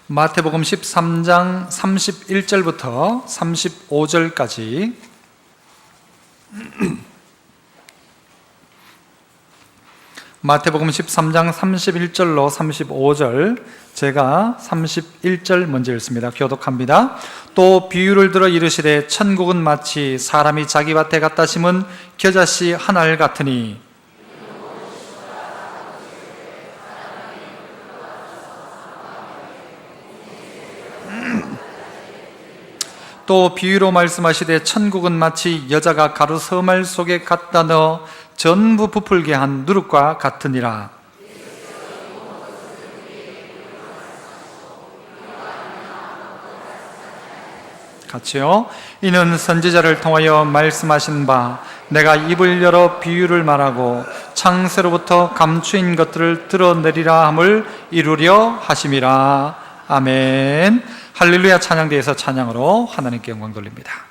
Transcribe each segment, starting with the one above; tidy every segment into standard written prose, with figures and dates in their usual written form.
마태복음 13장 31절부터 35절까지 마태복음 13장 31절로 35절, 제가 31절 먼저 읽습니다. 교독합니다. 또 비유를 들어 이르시되 천국은 마치 사람이 자기 밭에 갖다 심은 겨자씨 한 알 같으니 또 비유로 말씀하시되 천국은 마치 여자가 가루 서말 속에 갖다 넣어 전부 부풀게 한 누룩과 같으니라. 같이요. 이는 선지자를 통하여 말씀하신 바 내가 입을 열어 비유를 말하고 창세로부터 감추인 것들을 드러내리라 함을 이루려 하심이라. 아멘. 할렐루야. 찬양대에서 찬양으로 하나님께 영광 돌립니다.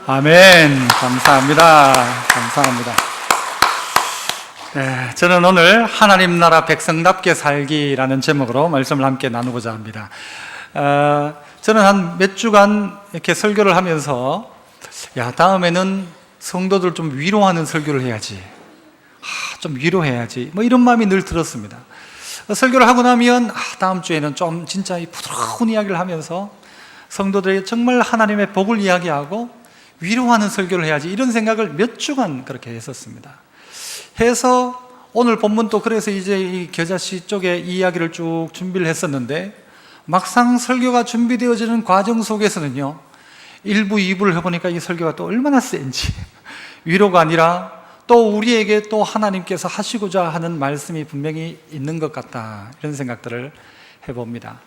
아멘. 감사합니다. 감사합니다. 네, 저는 오늘 하나님 나라 백성답게 살기라는 제목으로 말씀을 함께 나누고자 합니다. 저는 한 몇 주간 이렇게 설교를 하면서 다음에는 성도들 좀 위로하는 설교를 해야지, 좀 위로해야지, 이런 마음이 늘 들었습니다. 설교를 하고 나면 다음 주에는 좀 진짜 이 부드러운 이야기를 하면서 성도들에게 정말 하나님의 복을 이야기하고 위로하는 설교를 해야지, 이런 생각을 몇 주간 그렇게 했었습니다. 해서 오늘 본문도 그래서 이제 이 겨자씨 쪽에 이 이야기를 쭉 준비를 했었는데, 막상 설교가 준비되어지는 과정 속에서는요, 1부, 2부를 해보니까 이 설교가 또 얼마나 센지, 위로가 아니라 또 우리에게 또 하나님께서 하시고자 하는 말씀이 분명히 있는 것 같다, 이런 생각들을 해봅니다.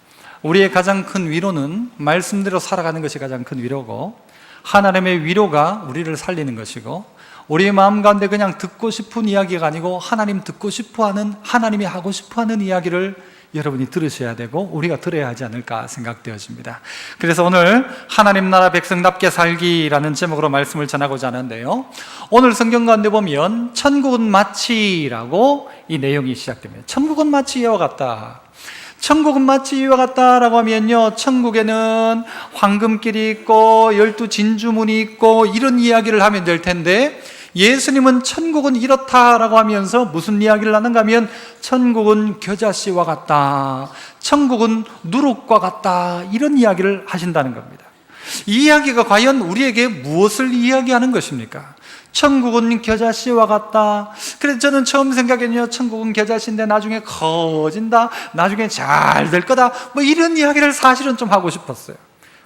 우리의 가장 큰 위로는 말씀대로 살아가는 것이 가장 큰 위로고, 하나님의 위로가 우리를 살리는 것이고, 우리의 마음 가운데 그냥 듣고 싶은 이야기가 아니고 하나님 듣고 싶어하는, 하나님이 하고 싶어하는 이야기를 여러분이 들으셔야 되고 우리가 들어야 하지 않을까 생각되어집니다. 그래서 오늘 하나님 나라 백성답게 살기라는 제목으로 말씀을 전하고자 하는데요, 오늘 성경 가운데 보면 천국은 마치라고 이 내용이 시작됩니다. 천국은 마치 이와 같다. 천국은 마치 이와 같다라고 하면요, 천국에는 황금길이 있고 12진주문이 있고 이런 이야기를 하면 될 텐데, 예수님은 천국은 이렇다라고 하면서 무슨 이야기를 하는가 하면 천국은 겨자씨와 같다, 천국은 누룩과 같다, 이런 이야기를 하신다는 겁니다. 이 이야기가 과연 우리에게 무엇을 이야기하는 것입니까? 천국은 겨자씨와 같다. 그래서 저는 처음 생각했는요, 천국은 겨자씨인데 나중에 커진다, 나중에 잘 될 거다, 뭐 이런 이야기를 사실은 좀 하고 싶었어요.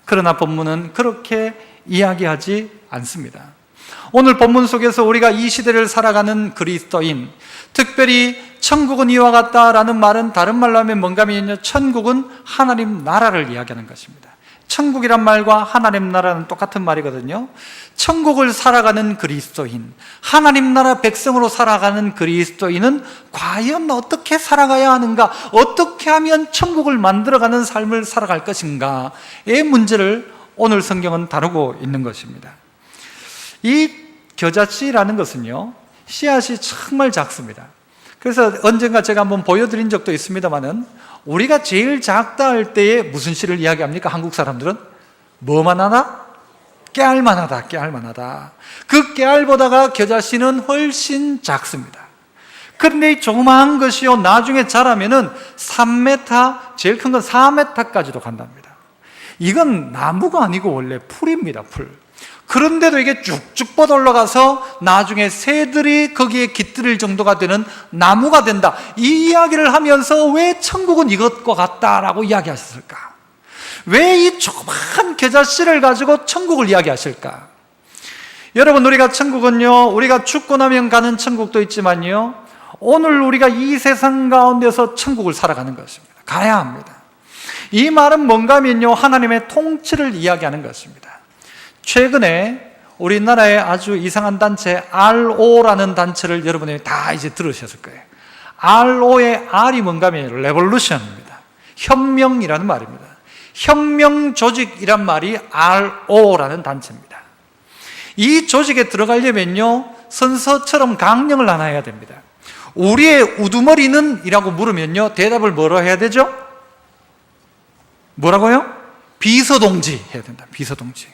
그러나 본문은 그렇게 이야기하지 않습니다. 오늘 본문 속에서 우리가 이 시대를 살아가는 그리스도인, 특별히 천국은 이와 같다라는 말은 다른 말로 하면 뭔가 하면요, 천국은 하나님 나라를 이야기하는 것입니다. 천국이란 말과 하나님 나라는 똑같은 말이거든요. 천국을 살아가는 그리스도인, 하나님 나라 백성으로 살아가는 그리스도인은 과연 어떻게 살아가야 하는가, 어떻게 하면 천국을 만들어가는 삶을 살아갈 것인가의 문제를 오늘 성경은 다루고 있는 것입니다. 이 겨자씨라는 것은요, 씨앗이 정말 작습니다. 그래서 언젠가 제가 한번 보여드린 적도 있습니다만은, 우리가 제일 작다 할 때에 무슨 씨를 이야기합니까? 한국 사람들은 뭐만 하나? 깨알만 하다, 깨알만 하다. 그 깨알보다가 겨자씨는 훨씬 작습니다. 그런데 이 조그마한 것이요, 나중에 자라면은 3m, 제일 큰 건 4m까지도 간답니다. 이건 나무가 아니고 원래 풀입니다, 풀. 그런데도 이게 쭉쭉 뻗어 올라가서 나중에 새들이 거기에 깃들일 정도가 되는 나무가 된다, 이 이야기를 하면서 왜 천국은 이것과 같다라고 이야기하셨을까? 왜 이 조그만 겨자씨를 가지고 천국을 이야기하실까? 여러분, 우리가 천국은요, 우리가 죽고 나면 가는 천국도 있지만요, 오늘 우리가 이 세상 가운데서 천국을 살아가는 것입니다. 가야 합니다. 이 말은 뭔가 하면요, 하나님의 통치를 이야기하는 것입니다. 최근에 우리나라의 아주 이상한 단체 RO라는 단체를 여러분이 다 이제 들으셨을 거예요. RO의 R이 뭔가 하면 레볼루션입니다. 혁명이라는 말입니다. 혁명 조직이란 말이 RO라는 단체입니다. 이 조직에 들어가려면요, 선서처럼 강령을 하나 해야 됩니다. 우리의 우두머리는? 이라고 물으면요, 대답을 뭐로 해야 되죠? 뭐라고요? 비서동지 해야 된다. 비서동지.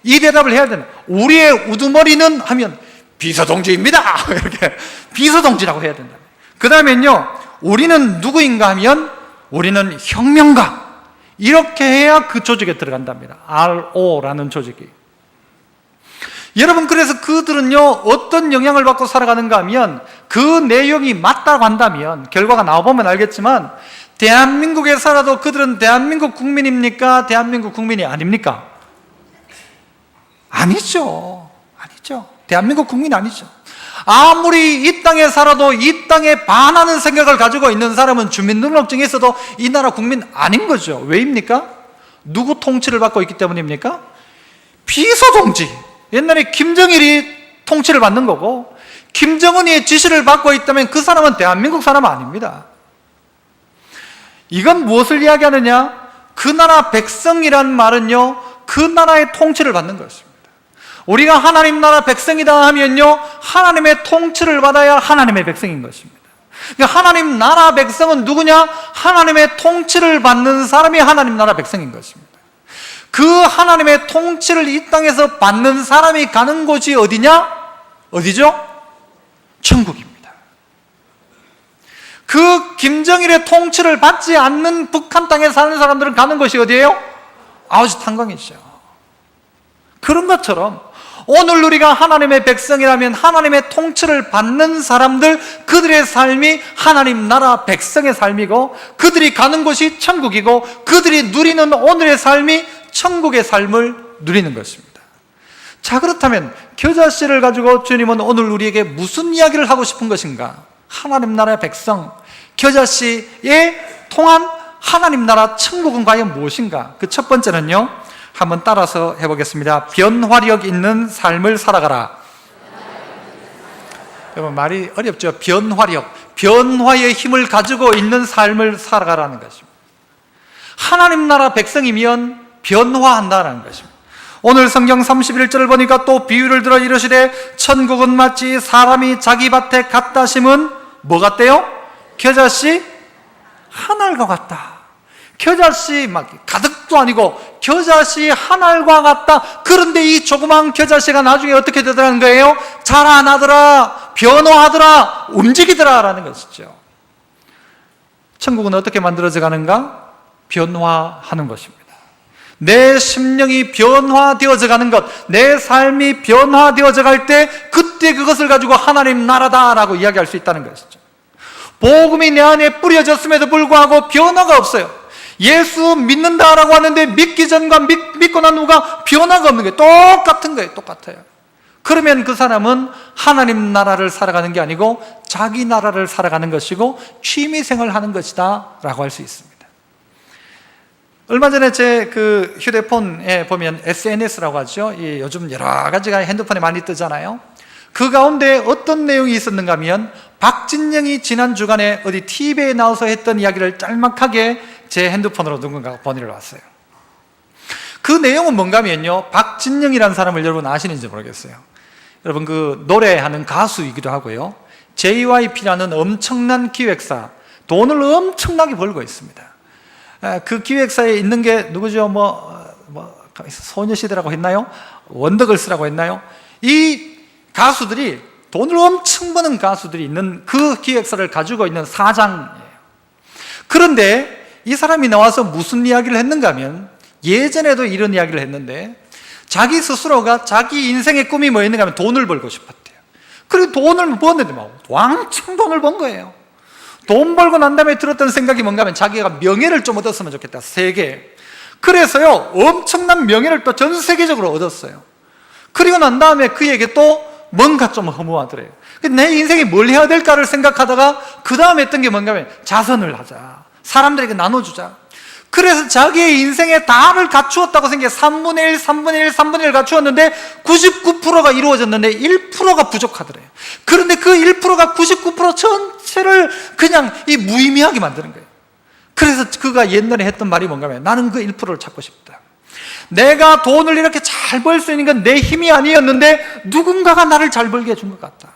이 대답을 해야 된다. 우리의 우두머리는? 하면 비서동지입니다. 이렇게 비서동지라고 해야 된다. 그 다음엔요, 우리는 누구인가 하면 우리는 혁명가. 이렇게 해야 그 조직에 들어간답니다. RO라는 조직이. 여러분, 그래서 그들은요, 어떤 영향을 받고 살아가는가 하면, 그 내용이 맞다고 한다면, 결과가 나와보면 알겠지만, 대한민국에 살아도 그들은 대한민국 국민입니까? 대한민국 국민이 아닙니까? 아니죠. 아니죠. 대한민국 국민 아니죠. 아무리 이 땅에 살아도 이 땅에 반하는 생각을 가지고 있는 사람은 주민등록증에 있어도 이 나라 국민 아닌 거죠. 왜입니까? 누구 통치를 받고 있기 때문입니까? 비서동지. 옛날에 김정일이 통치를 받는 거고, 김정은이 지시를 받고 있다면 그 사람은 대한민국 사람 아닙니다. 이건 무엇을 이야기하느냐? 그 나라 백성이란 말은요, 그 나라의 통치를 받는 것입니다. 우리가 하나님 나라 백성이다 하면요, 하나님의 통치를 받아야 하나님의 백성인 것입니다. 그러니까 하나님 나라 백성은 누구냐? 하나님의 통치를 받는 사람이 하나님 나라 백성인 것입니다. 그 하나님의 통치를 이 땅에서 받는 사람이 가는 곳이 어디냐? 어디죠? 천국입니다. 그 김정일의 통치를 받지 않는 북한 땅에 사는 사람들은 가는 곳이 어디예요? 아우슈탄강이죠. 그런 것처럼 오늘 우리가 하나님의 백성이라면 하나님의 통치를 받는 사람들, 그들의 삶이 하나님 나라 백성의 삶이고 그들이 가는 곳이 천국이고 그들이 누리는 오늘의 삶이 천국의 삶을 누리는 것입니다. 자, 그렇다면 겨자씨를 가지고 주님은 오늘 우리에게 무슨 이야기를 하고 싶은 것인가? 하나님 나라의 백성, 겨자씨에 통한 하나님 나라 천국은 과연 무엇인가? 그 첫 번째는요, 한번 따라서 해보겠습니다. 변화력 있는 삶을 살아가라. 여러분, 말이 어렵죠? 변화력, 변화의 힘을 가지고 있는 삶을 살아가라는 것입니다. 하나님 나라 백성이면 변화한다는 것입니다. 오늘 성경 31절을 보니까 또 비유를 들어 이르시되 천국은 마치 사람이 자기 밭에 갖다 심은 뭐 같대요? 겨자씨 한 알과 같다. 겨자씨 막 가득도 아니고 겨자씨 한 알과 같다. 그런데 이 조그만 겨자씨가 나중에 어떻게 되더라는 거예요? 자라나더라, 변화하더라, 움직이더라 라는 것이죠. 천국은 어떻게 만들어져 가는가? 변화하는 것입니다. 내 심령이 변화되어져 가는 것, 내 삶이 변화되어져 갈 때 그때 그것을 가지고 하나님 나라다라고 이야기할 수 있다는 것이죠. 복음이 내 안에 뿌려졌음에도 불구하고 변화가 없어요. 예수 믿는다라고 하는데 믿기 전과 믿고 난 후가 변화가 없는 게 똑같은 거예요. 똑같아요. 그러면 그 사람은 하나님 나라를 살아가는 게 아니고 자기 나라를 살아가는 것이고 취미생활을 하는 것이다 라고 할 수 있습니다. 얼마 전에 제 그 휴대폰에 보면 SNS라고 하죠. 요즘 여러 가지가 핸드폰에 많이 뜨잖아요. 그 가운데 어떤 내용이 있었는가 하면 박진영이 지난 주간에 어디 TV에 나와서 했던 이야기를 짤막하게 제 핸드폰으로 누군가가 보내려 왔어요. 그 내용은 뭔가 하면요, 박진영이라는 사람을 여러분 아시는지 모르겠어요. 여러분 그 노래하는 가수이기도 하고요, JYP라는 엄청난 기획사, 돈을 엄청나게 벌고 있습니다. 그 기획사에 있는 게 누구죠? 소녀시대라고 했나요? 원더걸스라고 했나요? 이 가수들이, 돈을 엄청 버는 가수들이 있는 그 기획사를 가지고 있는 사장이에요. 그런데 이 사람이 나와서 무슨 이야기를 했는가 하면, 예전에도 이런 이야기를 했는데 자기 스스로가 자기 인생의 꿈이 뭐였는가 하면 돈을 벌고 싶었대요. 그리고 돈을 버는데 막 왕창 돈을 번 거예요. 돈 벌고 난 다음에 들었던 생각이 뭔가 하면 자기가 명예를 좀 얻었으면 좋겠다, 세계. 그래서요, 엄청난 명예를 또 전 세계적으로 얻었어요. 그리고 난 다음에 그에게 또 뭔가 좀 허무하더래요. 내 인생이 뭘 해야 될까를 생각하다가 그 다음에 했던 게 뭔가 하면 자선을 하자, 사람들에게 나눠주자. 그래서 자기의 인생의 다를 갖추었다고 생각해 3분의 1, 3분의 1, 3분의 1 갖추었는데 99%가 이루어졌는데 1%가 부족하더래요. 그런데 그 1%가 99% 전체를 그냥 이 무의미하게 만드는 거예요. 그래서 그가 옛날에 했던 말이 뭔가 하면 나는 그 1%를 찾고 싶다. 내가 돈을 이렇게 잘 벌 수 있는 건 내 힘이 아니었는데 누군가가 나를 잘 벌게 해준 것 같다.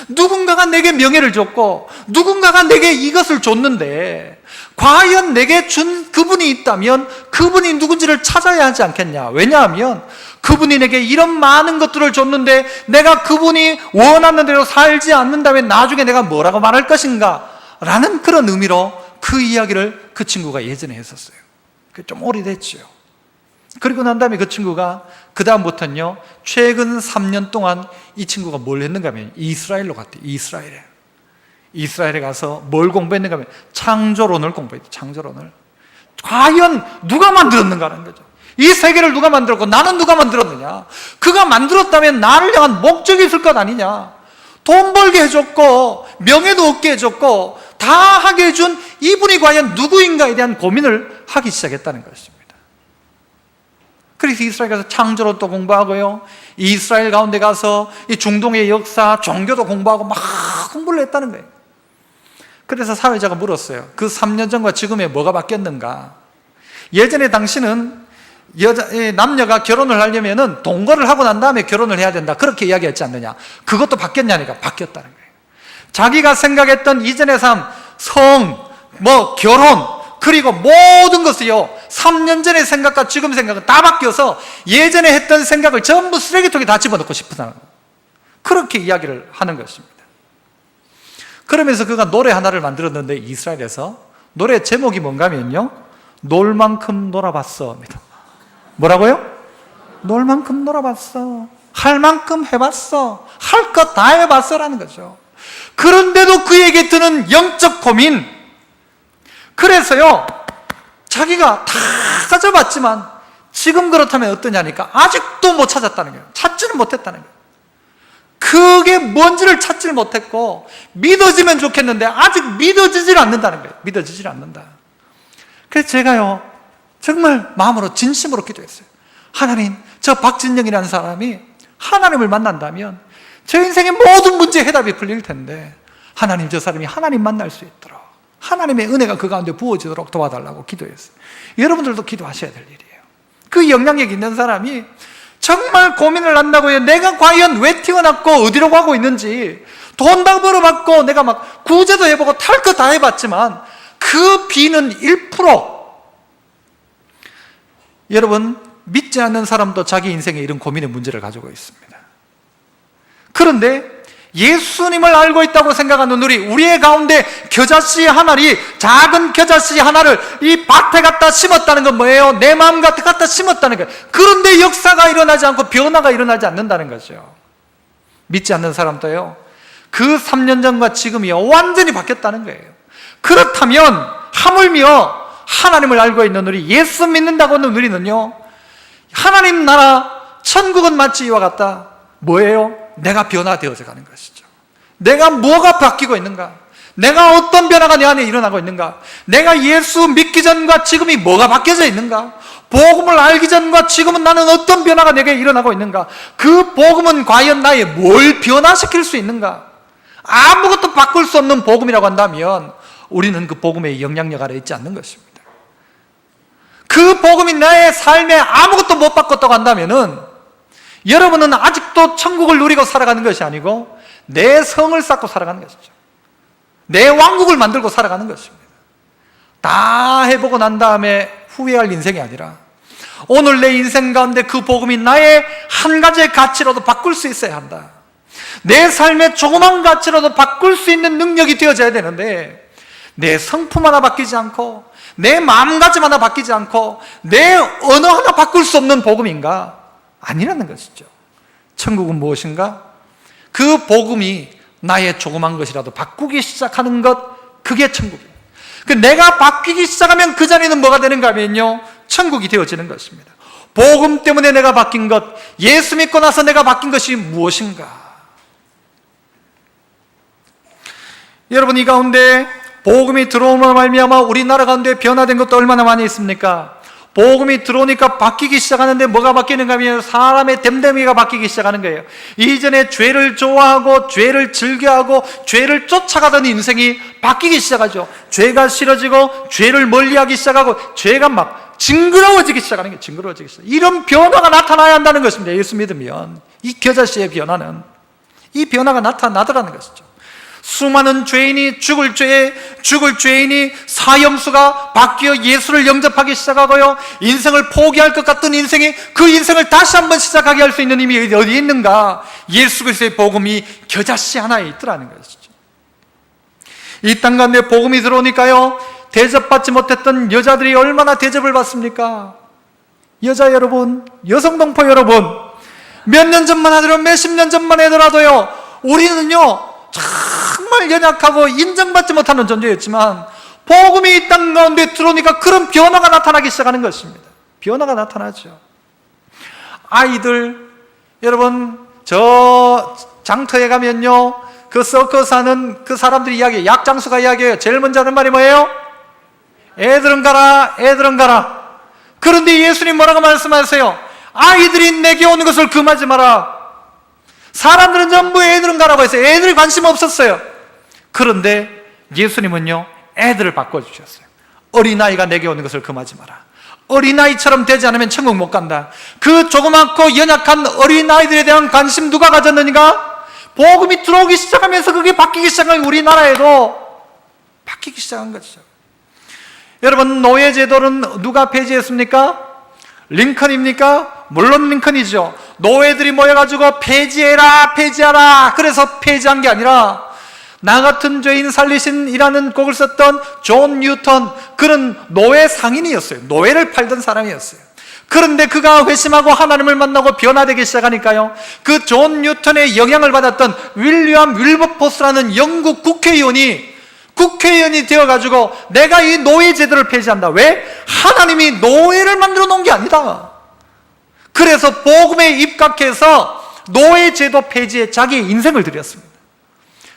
누군가가 내게 명예를 줬고 누군가가 내게 이것을 줬는데 과연 내게 준 그분이 있다면 그분이 누군지를 찾아야 하지 않겠냐. 왜냐하면 그분이 내게 이런 많은 것들을 줬는데 내가 그분이 원하는 대로 살지 않는다면 나중에 내가 뭐라고 말할 것인가 라는 그런 의미로 그 이야기를 그 친구가 예전에 했었어요. 그게 좀 오래됐죠. 그리고 난 다음에 그 친구가 그 다음부터는요, 최근 3년 동안 이 친구가 뭘 했는가 하면 이스라엘로 갔대요. 이스라엘에 가서 뭘 공부했는가 하면 창조론을 공부했대요. 창조론을. 과연 누가 만들었는가라는 거죠. 이 세계를 누가 만들었고 나는 누가 만들었느냐. 그가 만들었다면 나를 향한 목적이 있을 것 아니냐. 돈 벌게 해줬고 명예도 얻게 해줬고 다 하게 해준 이분이 과연 누구인가에 대한 고민을 하기 시작했다는 것입니다. 그래서 이스라엘 가서 창조론도 공부하고요, 이스라엘 가운데 가서 이 중동의 역사, 종교도 공부하고 막 공부를 했다는 거예요. 그래서 사회자가 물었어요. 그 3년 전과 지금에 뭐가 바뀌었는가. 예전에 당신은 남녀가 결혼을 하려면 동거를 하고 난 다음에 결혼을 해야 된다, 그렇게 이야기했지 않느냐. 그것도 바뀌었냐니까 바뀌었다는 거예요. 자기가 생각했던 이전의 삶, 결혼, 그리고 모든 것이요, 3년 전의 생각과 지금 생각은 다 바뀌어서 예전에 했던 생각을 전부 쓰레기통에 다 집어넣고 싶은 사람, 그렇게 이야기를 하는 것입니다. 그러면서 그가 노래 하나를 만들었는데, 이스라엘에서 노래 제목이 뭔가 하면요, 놀 만큼 놀아봤어. 뭐라고요? 놀 만큼 놀아봤어. 할 만큼 해봤어. 할 것 다 해봤어 라는 거죠. 그런데도 그에게 드는 영적 고민, 그래서요 자기가 다 가져봤지만 지금 그렇다면 어떠냐니까 아직도 못 찾았다는 거예요. 찾지는 못했다는 거예요. 그게 뭔지를 찾지를 못했고, 믿어지면 좋겠는데 아직 믿어지질 않는다는 거예요. 믿어지질 않는다. 그래서 제가요 정말 마음으로 진심으로 기도했어요. 하나님, 저 박진영이라는 사람이 하나님을 만난다면 저 인생의 모든 문제의 해답이 풀릴 텐데, 하나님, 저 사람이 하나님 만날 수 있도록 하나님의 은혜가 그 가운데 부어지도록 도와달라고 기도했어요. 여러분들도 기도하셔야 될 일이에요. 그 영향력 있는 사람이 정말 고민을 한다고요. 내가 과연 왜 태어났고 어디로 가고 있는지, 돈 다 벌어봤고 내가 막 구제도 해보고 탈 거 다 해봤지만 그 비는 1%. 여러분, 믿지 않는 사람도 자기 인생에 이런 고민의 문제를 가지고 있습니다. 그런데 예수님을 알고 있다고 생각하는 우리의 가운데 겨자씨 하나를, 작은 겨자씨 하나를 이 밭에 갖다 심었다는 건 뭐예요? 내 마음 갖다 심었다는 거예요. 그런데 역사가 일어나지 않고 변화가 일어나지 않는다는 거죠. 믿지 않는 사람도요, 그 3년 전과 지금이요 완전히 바뀌었다는 거예요. 그렇다면 하물며 하나님을 알고 있는 우리, 예수 믿는다고 하는 우리는요, 하나님 나라 천국은 마치 이와 같다. 뭐예요? 내가 변화되어져 가는 것이죠. 내가 뭐가 바뀌고 있는가? 내가 어떤 변화가 내 안에 일어나고 있는가? 내가 예수 믿기 전과 지금이 뭐가 바뀌어져 있는가? 복음을 알기 전과 지금은 나는 어떤 변화가 내게 일어나고 있는가? 그 복음은 과연 나의 뭘 변화시킬 수 있는가? 아무것도 바꿀 수 없는 복음이라고 한다면 우리는 그 복음의 영향력 아래 있지 않는 것입니다. 그 복음이 나의 삶에 아무것도 못 바꿨다고 한다면은 여러분은 아직도 천국을 누리고 살아가는 것이 아니고 내 성을 쌓고 살아가는 것이죠. 내 왕국을 만들고 살아가는 것입니다. 다 해보고 난 다음에 후회할 인생이 아니라 오늘 내 인생 가운데 그 복음이 나의 한 가지의 가치라도 바꿀 수 있어야 한다. 내 삶의 조그만 가치라도 바꿀 수 있는 능력이 되어져야 되는데, 내 성품 하나 바뀌지 않고 내 마음가짐 하나 바뀌지 않고 내 언어 하나 바꿀 수 없는 복음인가? 아니라는 것이죠. 천국은 무엇인가? 그 복음이 나의 조그만 것이라도 바꾸기 시작하는 것, 그게 천국입니다. 내가 바뀌기 시작하면 그 자리는 뭐가 되는가 하면요, 천국이 되어지는 것입니다. 복음 때문에 내가 바뀐 것, 예수 믿고 나서 내가 바뀐 것이 무엇인가? 여러분, 이 가운데 복음이 들어오면 말미암아 우리나라 가운데 변화된 것도 얼마나 많이 있습니까? 복음이 들어오니까 바뀌기 시작하는데 뭐가 바뀌는가 하면 사람의 됨됨이가 바뀌기 시작하는 거예요. 이전에 죄를 좋아하고 죄를 즐겨하고 죄를 쫓아가던 인생이 바뀌기 시작하죠. 죄가 싫어지고 죄를 멀리하기 시작하고 죄가 막 징그러워지기 시작하는 거예요. 징그러워지기 시작. 이런 변화가 나타나야 한다는 것입니다. 예수 믿으면 이 겨자씨의 변화는, 이 변화가 나타나더라는 것이죠. 수많은 죄인이 죽을 죄인이 사형수가 바뀌어 예수를 영접하기 시작하고요, 인생을 포기할 것 같던 인생이 그 인생을 다시 한번 시작하게 할 수 있는 힘이 어디에 있는가? 예수 그리스도의 복음이 겨자씨 하나에 있더라는 것이죠. 이 땅 가운데 복음이 들어오니까요, 대접받지 못했던 여자들이 얼마나 대접을 받습니까? 여자 여러분, 여성 동포 여러분, 몇 년 전만 하더라도 몇십 년 전만 하더라도요, 우리는요 정말 연약하고 인정받지 못하는 존재였지만 복음이 이 땅 가운데 들어오니까 그런 변화가 나타나기 시작하는 것입니다. 변화가 나타나죠. 아이들, 여러분, 저 장터에 가면요, 그 서커스 하는 그 사람들이 이야기해요. 약장수가 이야기해요. 제일 먼저 하는 말이 뭐예요? 애들은 가라, 애들은 가라. 그런데 예수님 뭐라고 말씀하세요? 아이들이 내게 오는 것을 금하지 마라. 사람들은 전부 애들은 가라고 했어요. 애들이 관심 없었어요. 그런데 예수님은요, 애들을 바꿔주셨어요. 어린아이가 내게 오는 것을 금하지 마라. 어린아이처럼 되지 않으면 천국 못 간다. 그 조그맣고 연약한 어린아이들에 대한 관심 누가 가졌느니까? 복음이 들어오기 시작하면서 그게 바뀌기 시작한, 우리나라에도 바뀌기 시작한 거죠. 여러분, 노예제도는 누가 폐지했습니까? 링컨입니까? 물론 링컨이죠. 노예들이 모여가지고 폐지해라, 폐지하라. 그래서 폐지한 게 아니라 나 같은 죄인 살리신이라는 곡을 썼던 존 뉴턴, 그는 노예 상인이었어요. 노예를 팔던 사람이었어요. 그런데 그가 회심하고 하나님을 만나고 변화되기 시작하니까요, 그 존 뉴턴의 영향을 받았던 윌리엄 윌버포스라는 영국 국회의원이 되어가지고 내가 이 노예 제도를 폐지한다. 왜? 하나님이 노예를 만들어 놓은 게 아니다. 그래서 복음에 입각해서 노예 제도 폐지에 자기의 인생을 들였습니다.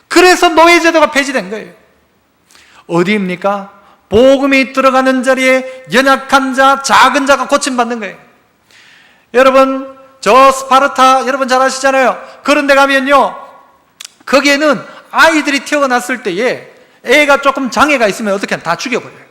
그래서 노예 제도가 폐지된 거예요. 어디입니까? 복음이 들어가는 자리에 연약한 자, 작은 자가 고침받는 거예요. 여러분, 저 스파르타 여러분 잘 아시잖아요. 그런 데 가면요, 거기에는 아이들이 태어났을 때에 애가 조금 장애가 있으면 어떻게 하냐, 다 죽여버려요.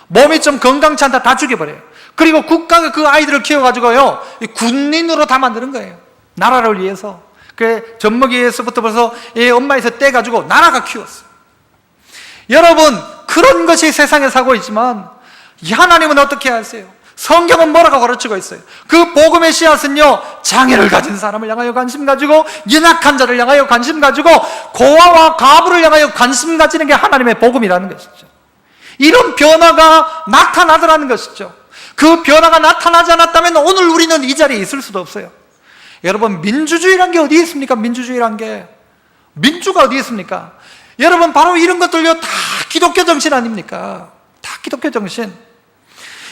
몸이 좀 건강치 않다, 다 죽여버려요. 그리고 국가가 그 아이들을 키워가지고요, 군인으로 다 만드는 거예요. 나라를 위해서. 그 젖먹이에서부터 벌써 엄마에서 떼가지고 나라가 키웠어요. 여러분, 그런 것이 세상에 사고 있지만 하나님은 어떻게 하세요? 성경은 뭐라고 가르치고 있어요? 그 복음의 씨앗은요, 장애를 가진 사람을 향하여 관심 가지고, 연약한 자를 향하여 관심 가지고, 고아와 과부를 향하여 관심 가지는 게 하나님의 복음이라는 것이죠. 이런 변화가 나타나더라는 것이죠. 그 변화가 나타나지 않았다면 오늘 우리는 이 자리에 있을 수도 없어요. 여러분, 민주주의란 게 어디 있습니까? 민주주의란 게. 민주가 어디 있습니까? 여러분, 바로 이런 것들요, 다 기독교 정신 아닙니까? 다 기독교 정신.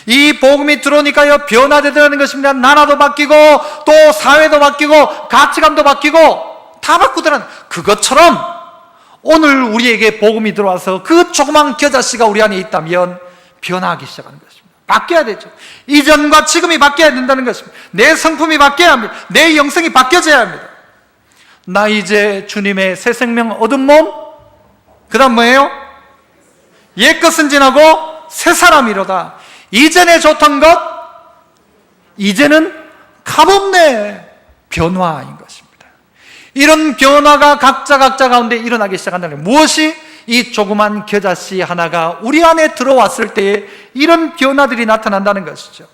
이 복음이 들어오니까요, 변화되더라는 것입니다. 나라도 바뀌고, 또 사회도 바뀌고, 가치관도 바뀌고, 다 바꾸더라는, 그것처럼 오늘 우리에게 복음이 들어와서 그 조그만 겨자씨가 우리 안에 있다면 변화하기 시작하는 것입니다. 바뀌어야 되죠. 이전과 지금이 바뀌어야 된다는 것입니다. 내 성품이 바뀌어야 합니다. 내 영성이 바뀌어져야 합니다. 나 이제 주님의 새 생명 얻은 몸, 그 다음 뭐예요? 옛것은 지나고 새 사람이로다. 이전에 좋던 것, 이제는 값없네. 변화인 것입니다. 이런 변화가 각자 가운데 일어나기 시작한다는 거예요. 무엇이? 이 조그만 겨자씨 하나가 우리 안에 들어왔을 때에 이런 변화들이 나타난다는 것이죠.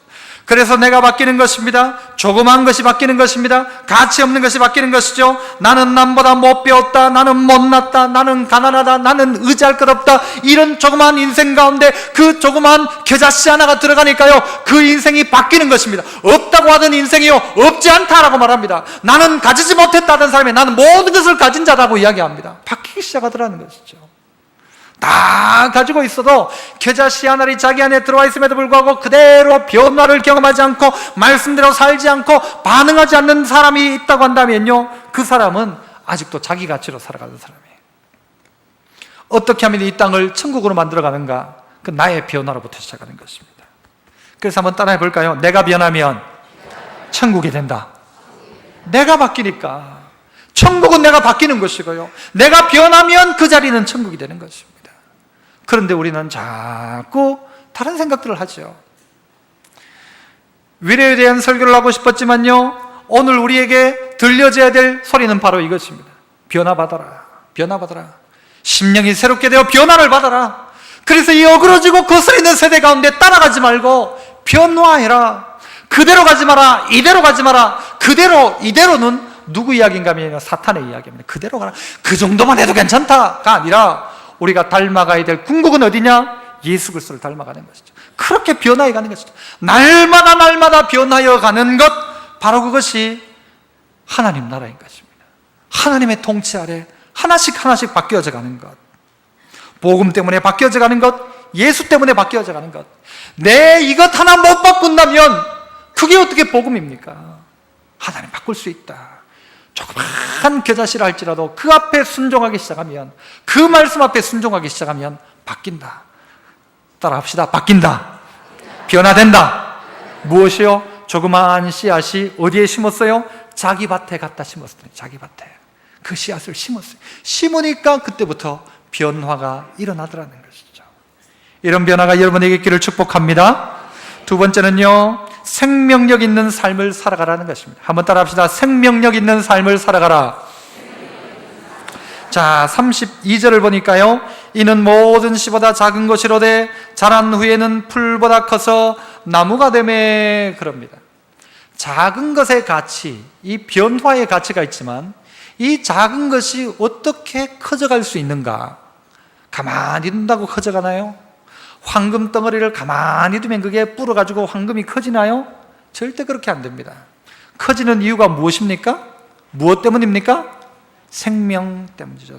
그래서 내가 바뀌는 것입니다. 조그만 것이 바뀌는 것입니다. 가치 없는 것이 바뀌는 것이죠. 나는 남보다 못 배웠다, 나는 못났다, 나는 가난하다, 나는 의지할 것 없다, 이런 조그만 인생 가운데 그 조그만 겨자씨 하나가 들어가니까요, 그 인생이 바뀌는 것입니다. 없다고 하던 인생이요, 없지 않다라고 말합니다. 나는 가지지 못했다던 사람이 나는 모든 것을 가진 자라고 이야기합니다. 바뀌기 시작하더라는 것이죠. 다 가지고 있어도 겨자씨 하나리 자기 안에 들어와 있음에도 불구하고 그대로 변화를 경험하지 않고 말씀대로 살지 않고 반응하지 않는 사람이 있다고 한다면요, 그 사람은 아직도 자기 가치로 살아가는 사람이에요. 어떻게 하면 이 땅을 천국으로 만들어가는가? 그 나의 변화로부터 시작하는 것입니다. 그래서 한번 따라해 볼까요? 내가 변하면 천국이 된다. 내가 바뀌니까 천국은 내가 바뀌는 것이고요, 내가 변하면 그 자리는 천국이 되는 것입니다. 그런데 우리는 자꾸 다른 생각들을 하죠. 미래에 대한 설교를 하고 싶었지만요, 오늘 우리에게 들려져야 될 소리는 바로 이것입니다. 변화받아라. 변화받아라. 심령이 새롭게 되어 변화를 받아라. 그래서 이 어그러지고 거스리는 세대 가운데 따라가지 말고 변화해라. 그대로 가지 마라. 이대로 가지 마라. 그대로, 이대로는 누구 이야기인가 하면 사탄의 이야기입니다. 그대로 가라. 그 정도만 해도 괜찮다가 아니라 우리가 닮아가야 될 궁극은 어디냐? 예수 그리스도를 닮아가는 것이죠. 그렇게 변화해 가는 것이죠. 날마다 변화해 가는 것, 바로 그것이 하나님 나라인 것입니다. 하나님의 통치 아래 하나씩 바뀌어져 가는 것, 복음 때문에 바뀌어져 가는 것, 예수 때문에 바뀌어져 가는 것. 내 이것 하나 못 바꾼다면 그게 어떻게 복음입니까? 하나님 바꿀 수 있다. 조그만 겨자씨라 할지라도 그 앞에 순종하기 시작하면, 그 말씀 앞에 순종하기 시작하면 바뀐다. 따라합시다. 바뀐다. 변화된다. 무엇이요? 조그만 씨앗이 어디에 심었어요? 자기 밭에 갖다 심었어요. 자기 밭에 그 씨앗을 심었어요. 심으니까 그때부터 변화가 일어나더라는 것이죠. 이런 변화가 여러분에게 있기를 축복합니다. 두 번째는요, 생명력 있는 삶을 살아가라는 것입니다. 한번 따라합시다. 생명력 있는 삶을 살아가라. 자, 32절을 보니까요, 이는 모든 씨보다 작은 것이로되 자란 후에는 풀보다 커서 나무가 되매, 그럽니다. 작은 것의 가치, 이 변화의 가치가 있지만 이 작은 것이 어떻게 커져갈 수 있는가? 가만히 둔다고 커져가나요? 황금 덩어리를 가만히 두면 그게 불어가지고 황금이 커지나요? 절대 그렇게 안 됩니다. 커지는 이유가 무엇입니까? 무엇 때문입니까? 생명 때문이죠.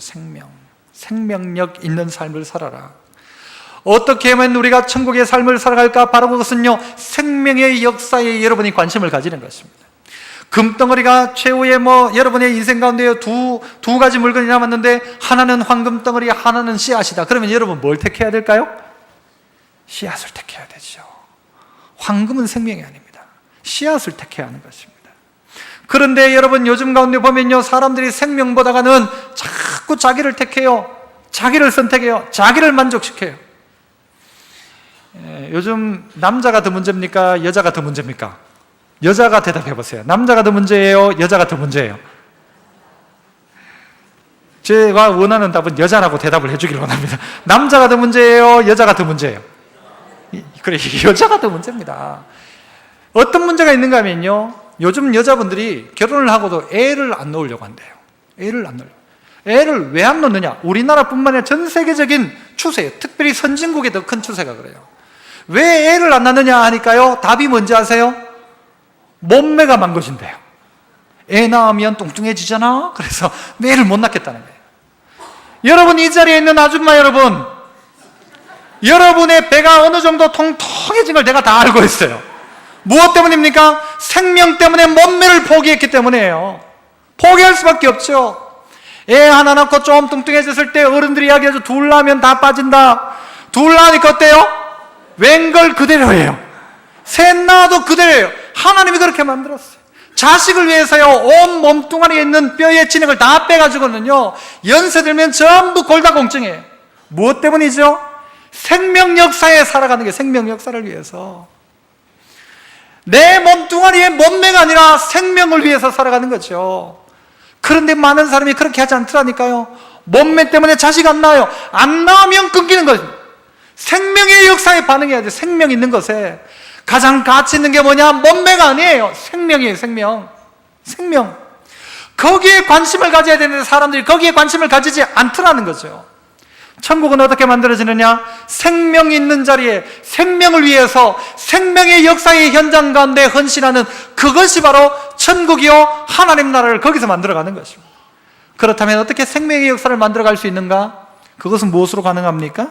생명력 있는 삶을 살아라. 어떻게 하면 우리가 천국의 삶을 살아갈까? 바로 그것은요, 생명의 역사에 여러분이 관심을 가지는 것입니다. 금덩어리가 최후의 여러분의 인생 가운데 두 가지 물건이 남았는데, 하나는 황금덩어리, 하나는 씨앗이다. 그러면 여러분 뭘 택해야 될까요? 씨앗을 택해야 되죠. 황금은 생명이 아닙니다. 씨앗을 택해야 하는 것입니다. 그런데 여러분, 요즘 가운데 보면요, 사람들이 생명보다가는 자꾸 자기를 택해요. 자기를 선택해요. 자기를 만족시켜요. 요즘 남자가 더 문제입니까? 여자가 더 문제입니까? 여자가 대답해 보세요. 남자가 더 문제예요? 여자가 더 문제예요? 제가 원하는 답은 여자라고 대답을 해주길 원합니다. 남자가 더 문제예요? 여자가 더 문제예요? 그래, 여자가 더 문제입니다. 어떤 문제가 있는가 하면요, 요즘 여자분들이 결혼을 하고도 애를 안 낳으려고 한대요. 애를 안 낳으려고. 애를 왜 안 낳느냐? 우리나라뿐만 아니라 전 세계적인 추세예요. 특별히 선진국의 더 큰 추세가 그래요. 왜 애를 안 낳느냐 하니까요, 답이 뭔지 아세요? 몸매가 망가진대요. 애 낳으면 뚱뚱해지잖아. 그래서 애를 못 낳겠다는 거예요. 여러분, 이 자리에 있는 아줌마 여러분, 여러분의 배가 어느 정도 통통해진 걸 내가 다 알고 있어요. 무엇 때문입니까? 생명 때문에 몸매를 포기했기 때문이에요. 포기할 수밖에 없죠. 애 하나 낳고 좀 뚱뚱해졌을 때 어른들이 이야기하죠. 둘 낳으면 다 빠진다. 둘 낳으니까 어때요? 웬걸 그대로예요. 셋 낳아도 그대로예요. 하나님이 그렇게 만들었어요. 자식을 위해서요, 온 몸뚱아리에 있는 뼈의 진액을 다 빼가지고는요, 연세 들면 전부 골다공증이에요. 무엇 때문이죠? 생명 역사에 살아가는 게, 생명 역사를 위해서. 내 몸뚱아리의 몸매가 아니라 생명을 위해서 살아가는 거죠. 그런데 많은 사람이 그렇게 하지 않더라니까요. 몸매 때문에 자식 안 낳아요. 안 낳으면 끊기는 거죠. 생명의 역사에 반응해야 돼요. 생명 있는 것에. 가장 가치 있는 게 뭐냐? 몸매가 아니에요. 생명이에요. 생명. 거기에 관심을 가져야 되는데 사람들이 거기에 관심을 가지지 않더라는 거죠. 천국은 어떻게 만들어지느냐? 생명 있는 자리에 생명을 위해서 생명의 역사의 현장 가운데 헌신하는, 그것이 바로 천국이요, 하나님 나라를 거기서 만들어가는 것입니다. 그렇다면 어떻게 생명의 역사를 만들어갈 수 있는가? 그것은 무엇으로 가능합니까?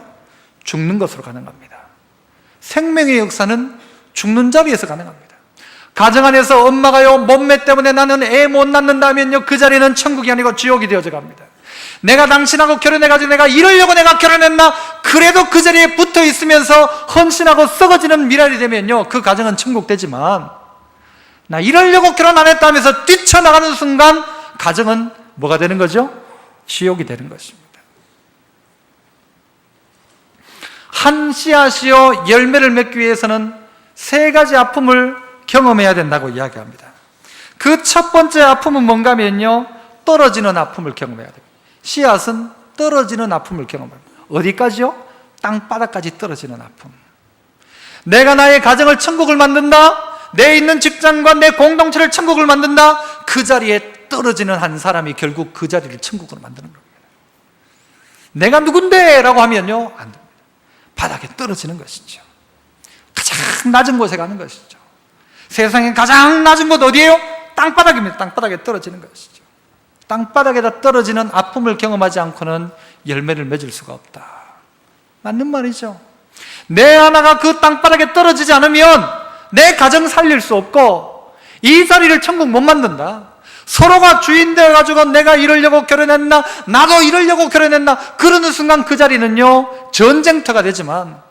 죽는 것으로 가능합니다. 생명의 역사는 죽는 자리에서 가능합니다. 가정 안에서 엄마가요, 몸매 때문에 나는 애 못 낳는다면요, 그 자리는 천국이 아니고 지옥이 되어져 갑니다. 내가 당신하고 결혼해가지고 내가 이러려고 내가 결혼했나? 그래도 그 자리에 붙어 있으면서 헌신하고 썩어지는 미랄이 되면요, 그 가정은 천국 되지만, 나 이러려고 결혼 안 했다 하면서 뛰쳐나가는 순간 가정은 뭐가 되는 거죠? 지옥이 되는 것입니다. 한 씨앗이요, 열매를 맺기 위해서는 세 가지 아픔을 경험해야 된다고 이야기합니다. 그 첫 번째 아픔은 뭔가 하면요, 떨어지는 아픔을 경험해야 됩니다. 씨앗은 떨어지는 아픔을 경험합니다. 어디까지요? 땅바닥까지 떨어지는 아픔. 내가 나의 가정을 천국을 만든다, 내 있는 직장과 내 공동체를 천국을 만든다, 그 자리에 떨어지는 한 사람이 결국 그 자리를 천국으로 만드는 겁니다. 내가 누군데? 라고 하면요, 안 됩니다. 바닥에 떨어지는 것이죠. 가장 낮은 곳에 가는 것이죠. 세상에 가장 낮은 곳 어디예요? 땅바닥입니다. 땅바닥에 떨어지는 것이죠. 땅바닥에다 떨어지는 아픔을 경험하지 않고는 열매를 맺을 수가 없다. 맞는 말이죠. 내 하나가 그 땅바닥에 떨어지지 않으면 내 가정 살릴 수 없고 이 자리를 천국 못 만든다. 서로가 주인 되어가지고 내가 이러려고 결혼했나, 나도 이러려고 결혼했나, 그러는 순간 그 자리는요, 전쟁터가 되지만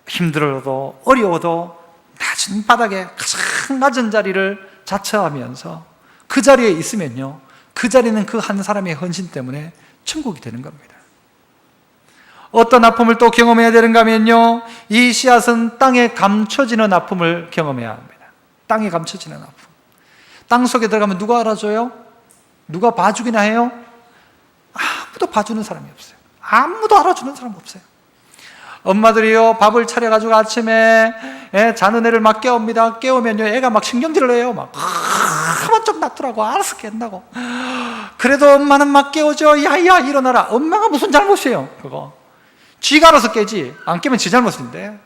힘들어도 어려워도 낮은 바닥에 가장 낮은 자리를 자처하면서 그 자리에 있으면요, 그 자리는 그 한 사람의 헌신 때문에 천국이 되는 겁니다. 어떤 아픔을 또 경험해야 되는가 하면요, 이 씨앗은 땅에 감춰지는 아픔을 경험해야 합니다. 땅에 감춰지는 아픔. 땅 속에 들어가면 누가 알아줘요? 누가 봐주기나 해요? 아무도 봐주는 사람이 없어요. 아무도 알아주는 사람 없어요. 엄마들이요, 밥을 차려가지고 아침에 자는 애를 막 깨웁니다. 깨우면요, 애가 막 신경질을 해요. 막 가만 좀 놔두라고. 알아서 깬다고. 그래도 엄마는 막 깨우죠. 야야 일어나라. 엄마가 무슨 잘못이에요 그거. 쥐가 알아서 깨지. 안 깨면 지 잘못인데.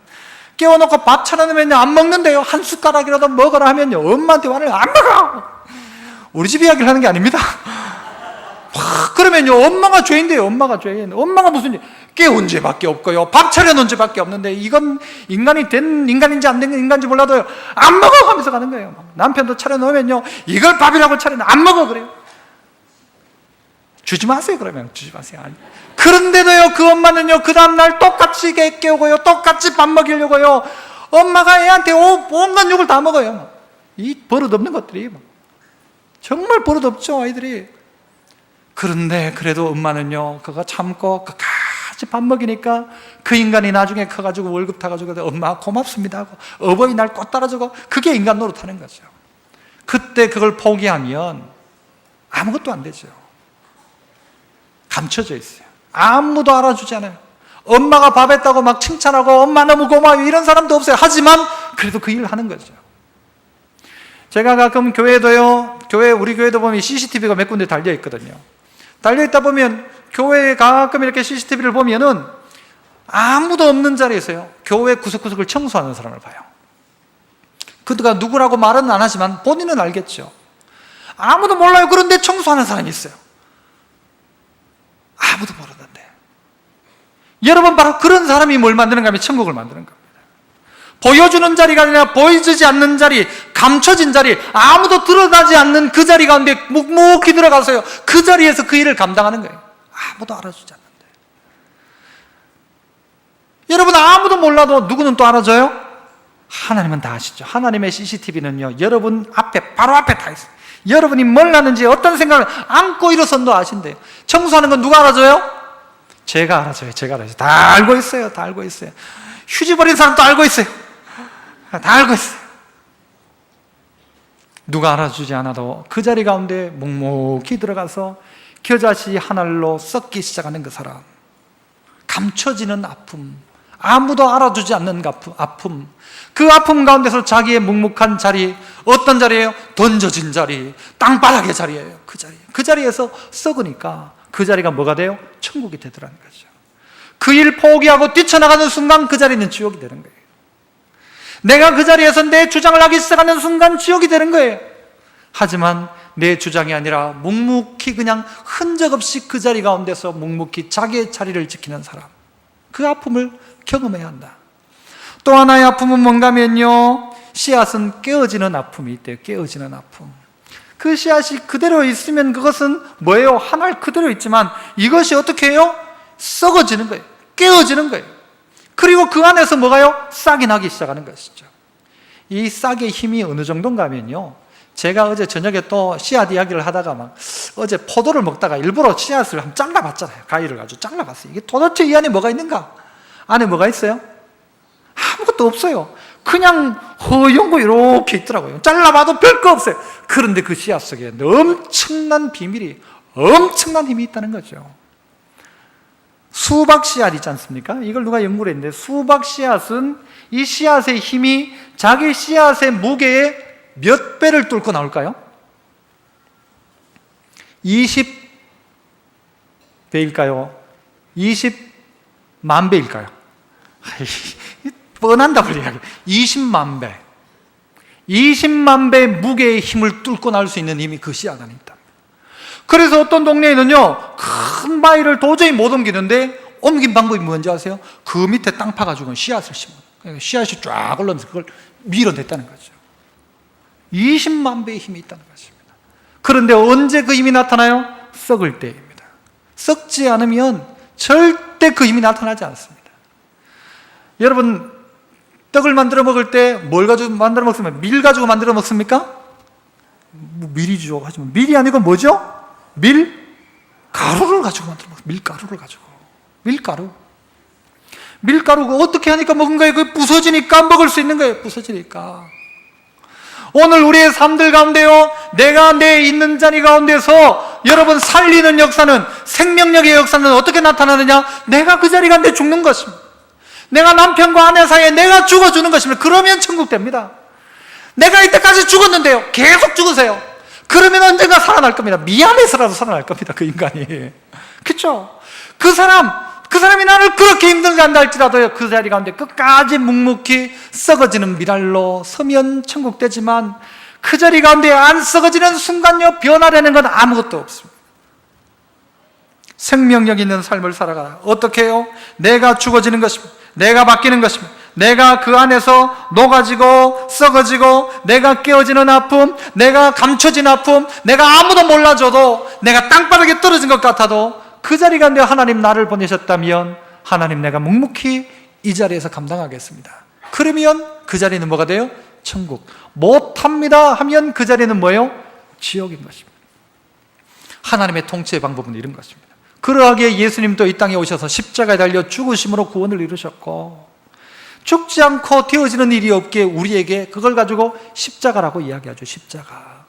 깨워놓고 밥 차려놓으면요 안 먹는데요. 한 숟가락이라도 먹으라 하면요 엄마한테 화를 안 먹어. 우리 집 이야기를 하는 게 아닙니다. 그러면요 엄마가 죄인데요. 엄마가 죄인. 엄마가 무슨 깨운 죄밖에 없고요, 밥 차려놓은 죄밖에 없는데, 이건 인간이 된 인간인지 안 된 인간인지 몰라도요 안 먹어 하면서 가는 거예요. 남편도 차려놓으면요 이걸 밥이라고 차려놓으면 안 먹어 그래요. 주지 마세요. 그러면 주지 마세요. 아니. 그런데도요 그 엄마는요 그 다음날 똑같이 깨우고요, 똑같이 밥 먹이려고요 엄마가 애한테 온갖 욕을 다 먹어요. 이 버릇없는 것들이 정말 버릇없죠 아이들이. 그런데 그래도 엄마는요 그거 참고 끝까지 밥 먹이니까 그 인간이 나중에 커가지고 월급 타가지고 엄마 고맙습니다 하고 어버이날 꽃 따라주고, 그게 인간 노릇하는 거죠. 그때 그걸 포기하면 아무것도 안 되죠. 감춰져 있어요. 아무도 알아주지 않아요. 엄마가 밥 했다고 막 칭찬하고 엄마 너무 고마워요 이런 사람도 없어요. 하지만 그래도 그 일을 하는 거죠. 제가 가끔 교회도요, 우리 교회도 보면 CCTV가 몇 군데 달려 있거든요. 달려 있다 보면 교회에 가끔 이렇게 CCTV를 보면은 아무도 없는 자리에서요 교회 구석구석을 청소하는 사람을 봐요. 그가 누구라고 말은 안 하지만 본인은 알겠죠. 아무도 몰라요. 그런데 청소하는 사람이 있어요. 아무도 모르는데. 여러분, 바로 그런 사람이 뭘 만드는가 하면 천국을 만드는 겁니다. 보여주는 자리가 아니라 보여주지 않는 자리, 감춰진 자리, 아무도 드러나지 않는 그 자리 가운데 묵묵히 들어가서요 그 자리에서 그 일을 감당하는 거예요. 아무도 알아주지 않는데. 여러분, 아무도 몰라도 누구는 또 알아줘요? 하나님은 다 아시죠. 하나님의 CCTV는요 여러분 앞에, 바로 앞에 다 있어요. 여러분이 뭘 하는지 어떤 생각을 안고 일어선도 아신대요. 청소하는 건 누가 알아줘요? 제가 알아줘요. 제가 알아줘요. 다 알고 있어요. 다 알고 있어요. 휴지 버린 사람도 알고 있어요. 다 알고 있어요. 누가 알아주지 않아도 그 자리 가운데 묵묵히 들어가서 겨자씨 하나로 썩기 시작하는 그 사람. 감춰지는 아픔, 아무도 알아주지 않는 아픔, 그 아픔 가운데서 자기의 묵묵한 자리, 어떤 자리예요? 던져진 자리, 땅바닥의 자리예요. 그 자리에서 썩으니까 그 자리가 뭐가 돼요? 천국이 되더라는 거죠. 그 일 포기하고 뛰쳐나가는 순간 그 자리는 지옥이 되는 거예요. 내가 그 자리에서 내 주장을 하기 시작하는 순간 지옥이 되는 거예요. 하지만 내 주장이 아니라 묵묵히 그냥 흔적 없이 그 자리 가운데서 묵묵히 자기의 자리를 지키는 사람, 그 아픔을 경험해야 한다. 또 하나의 아픔은 뭔가 하면요, 씨앗은 깨어지는 아픔이 있대요. 깨어지는 아픔. 그 씨앗이 그대로 있으면 그것은 뭐예요? 하늘 그대로 있지만 이것이 어떻게 해요? 썩어지는 거예요. 깨어지는 거예요. 그리고 그 안에서 뭐가요? 싹이 나기 시작하는 것이죠. 이 싹의 힘이 어느 정도인가 하면요, 제가 어제 저녁에 또 씨앗 이야기를 하다가 막 어제 포도를 먹다가 일부러 씨앗을 한번 잘라봤잖아요. 가위를 가지고 잘라봤어요. 이게 도대체 이 안에 뭐가 있는가? 안에 뭐가 있어요? 아무것도 없어요. 그냥 허연 거 이렇게 있더라고요. 잘라봐도 별거 없어요. 그런데 그 씨앗 속에 엄청난 비밀이, 엄청난 힘이 있다는 거죠. 수박 씨앗 있지 않습니까? 이걸 누가 연구를 했는데, 수박 씨앗은 이 씨앗의 힘이 자기 씨앗의 무게의 몇 배를 뚫고 나올까요? 20배일까요? 20만 배일까요? 뻔한 답을 이야기해요. 20만 배. 20만 배의 무게의 힘을 뚫고 나올 수 있는 힘이 그 씨앗 안에 있다. 그래서 어떤 동네에는요, 큰 바위를 도저히 못 옮기는데 옮긴 방법이 뭔지 아세요? 그 밑에 땅 파가지고 씨앗을 심어요. 씨앗이 쫙 올라오면서 그걸 밀어냈다는 거죠. 20만 배의 힘이 있다는 것입니다. 그런데 언제 그 힘이 나타나요? 썩을 때입니다. 썩지 않으면 절대 그 힘이 나타나지 않습니다. 여러분, 떡을 만들어 먹을 때 뭘 가지고 만들어 먹습니까? 밀 가지고 만들어 먹습니까? 밀이죠. 하지만 밀이 아니고 뭐죠? 밀가루를 가지고 만들어 먹습니다. 밀가루를 가지고. 밀가루가 어떻게 하니까 먹은 거예요? 그게 부서지니까 먹을 수 있는 거예요. 부서지니까. 오늘 우리의 삶들 가운데요, 내가 내 있는 자리 가운데서 여러분 살리는 역사는, 생명력의 역사는 어떻게 나타나느냐? 내가 그 자리 가운데 죽는 것입니다. 내가 남편과 아내 사이에 내가 죽어주는 것입니다. 그러면 천국 됩니다. 내가 이때까지 죽었는데요, 계속 죽으세요. 그러면 언젠가 살아날 겁니다. 미안해서라도 살아날 겁니다, 그 인간이. 그렇죠? 그 사람이 나를 그렇게 힘들게 한다 할지라도 그 자리 가운데 끝까지 묵묵히 썩어지는 미랄로 서면 천국 되지만, 그 자리 가운데 안 썩어지는 순간요, 변화되는 건 아무것도 없습니다. 생명력 있는 삶을 살아가라. 어떻게 해요? 내가 죽어지는 것입니다. 내가 바뀌는 것입니다. 내가 그 안에서 녹아지고 썩어지고, 내가 깨어지는 아픔, 내가 감춰진 아픔, 내가 아무도 몰라줘도, 내가 땅바닥에 떨어진 것 같아도 그 자리 가운데 하나님 나를 보내셨다면, 하나님 내가 묵묵히 이 자리에서 감당하겠습니다. 그러면 그 자리는 뭐가 돼요? 천국. 못합니다 하면 그 자리는 뭐예요? 지옥인 것입니다. 하나님의 통치의 방법은 이런 것입니다. 그러하기에 예수님도 이 땅에 오셔서 십자가에 달려 죽으심으로 구원을 이루셨고, 죽지 않고 되어지는 일이 없기에 우리에게 그걸 가지고 십자가라고 이야기하죠. 십자가.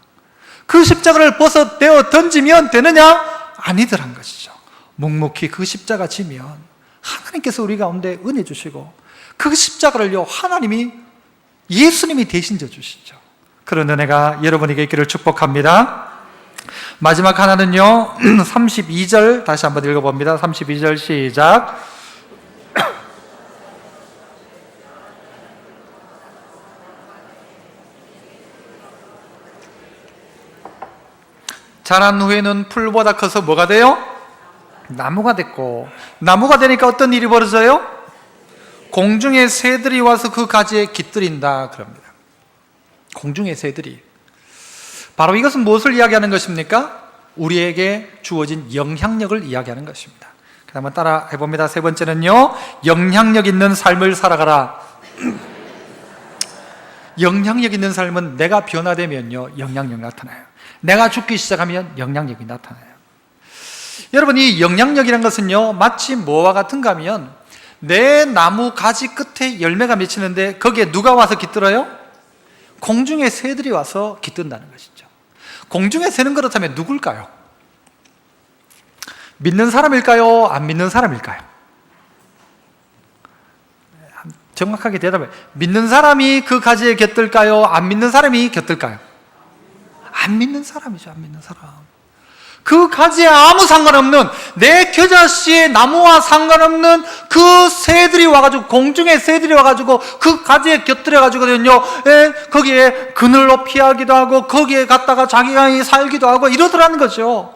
그 십자가를 벗어내어 던지면 되느냐? 아니더란 것이죠. 묵묵히 그 십자가 지면 하나님께서 우리 가운데 은혜 주시고, 그 십자가를요, 하나님이, 예수님이 대신 져 주시죠. 그런 은혜가 여러분에게 있기를 축복합니다. 마지막 하나는요, 32절 다시 한번 읽어봅니다. 32절 시작. 자란 후에는 풀보다 커서 뭐가 돼요? 나무가 됐고, 나무가 되니까 어떤 일이 벌어져요? 공중의 새들이 와서 그 가지에 깃들인다 그럽니다. 공중의 새들이. 바로 이것은 무엇을 이야기하는 것입니까? 우리에게 주어진 영향력을 이야기하는 것입니다. 한번 따라 해봅니다. 세 번째는요, 영향력 있는 삶을 살아가라. 영향력 있는 삶은 내가 변화되면요, 영향력이 나타나요. 내가 죽기 시작하면 영향력이 나타나요. 여러분, 이 영향력이라는 것은요, 마치 뭐와 같은가 하면, 내 나무 가지 끝에 열매가 맺히는데 거기에 누가 와서 깃들어요? 공중의 새들이 와서 깃든다는 것이죠. 공중의 새는 그렇다면 누굴까요? 믿는 사람일까요? 안 믿는 사람일까요? 정확하게 대답해. 믿는 사람이 그 가지에 깃들까요? 안 믿는 사람이 깃들까요? 안 믿는 사람이죠. 안 믿는 사람. 그 가지에 아무 상관없는, 내 겨자씨의 나무와 상관없는 그 새들이 와가지고, 공중의 새들이 와가지고 그 가지에 곁들여가지고는요, 거기에 그늘로 피하기도 하고, 거기에 갔다가 자기가 살기도 하고 이러더라는 거죠.